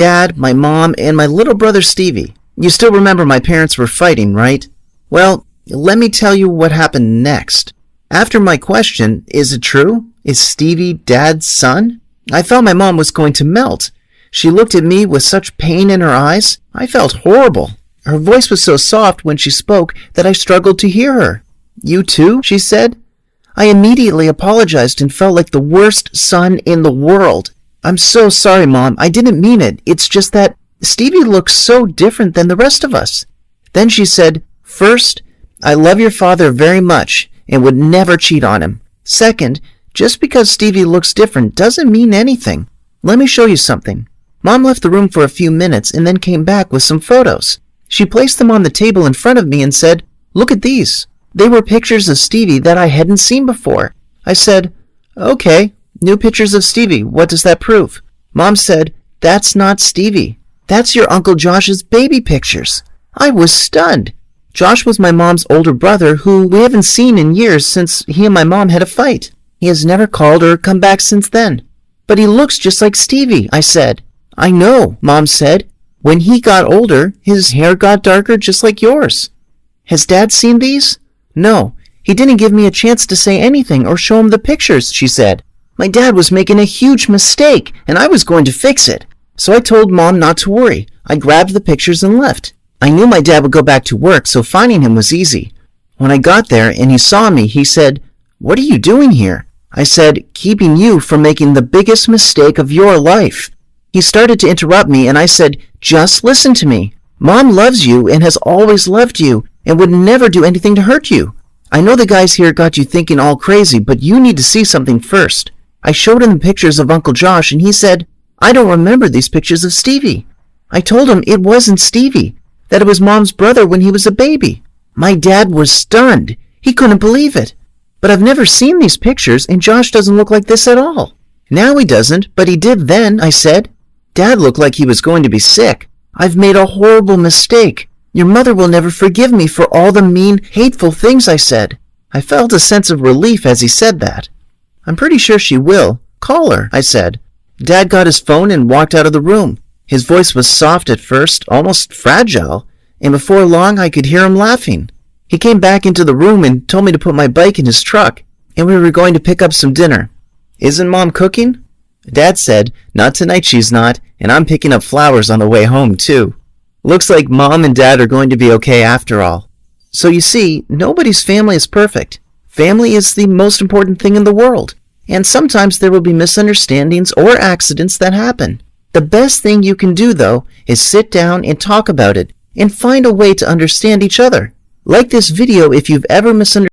Dad, my mom, and my little brother Stevie. You still remember my parents were fighting, right? Well, let me tell you what happened next. After my question, is it true? Is Stevie Dad's son? I thought my mom was going to melt. She looked at me with such pain in her eyes. I felt horrible. Her voice was so soft when she spoke that I struggled to hear her. You too? She said. I immediately apologized and felt like the worst son in the world. I'm so sorry, Mom. I didn't mean it. It's just that Stevie looks so different than the rest of us. Then she said, first, I love your father very much and would never cheat on him. Second, just because Stevie looks different doesn't mean anything. Let me show you something. Mom left the room for a few minutes and then came back with some photos. She placed them on the table in front of me and said, look at these. They were pictures of Stevie that I hadn't seen before. I said, okay, new pictures of Stevie. What does that prove? Mom said, that's not Stevie. That's your Uncle Josh's baby pictures. I was stunned. Josh was my mom's older brother who we haven't seen in years since he and my mom had a fight. He has never called or come back since then. But he looks just like Stevie, I said. I know, Mom said. When he got older, his hair got darker just like yours. Has Dad seen these? No, he didn't give me a chance to say anything or show him the pictures, she said. My dad was making a huge mistake, and I was going to fix it. So I told Mom not to worry. I grabbed the pictures and left. I knew my dad would go back to work, so finding him was easy. When I got there and he saw me, he said, what are you doing here? I said, keeping you from making the biggest mistake of your life. He started to interrupt me, and I said, just listen to me. Mom loves you and has always loved you and would never do anything to hurt you. I know the guys here got you thinking all crazy, but you need to see something first. I showed him the pictures of Uncle Josh, and he said, I don't remember these pictures of Stevie. I told him it wasn't Stevie, that it was Mom's brother when he was a baby. My dad was stunned. He couldn't believe it. But I've never seen these pictures, and Josh doesn't look like this at all. Now he doesn't, but he did then, I said. Dad looked like he was going to be sick. I've made a horrible mistake. Your mother will never forgive me for all the mean, hateful things I said. I felt a sense of relief as he said that. I'm pretty sure she will. Call her, I said. Dad got his phone and walked out of the room. His voice was soft at first, almost fragile, and before long I could hear him laughing. He came back into the room and told me to put my bike in his truck, and we were going to pick up some dinner. Isn't Mom cooking? Dad said, not tonight she's not, and I'm picking up flowers on the way home too. Looks like Mom and Dad are going to be okay after all. So you see, nobody's family is perfect. Family is the most important thing in the world, and sometimes there will be misunderstandings or accidents that happen. The best thing you can do, though, is sit down and talk about it and find a way to understand each other. Like this video if you've ever misunderstood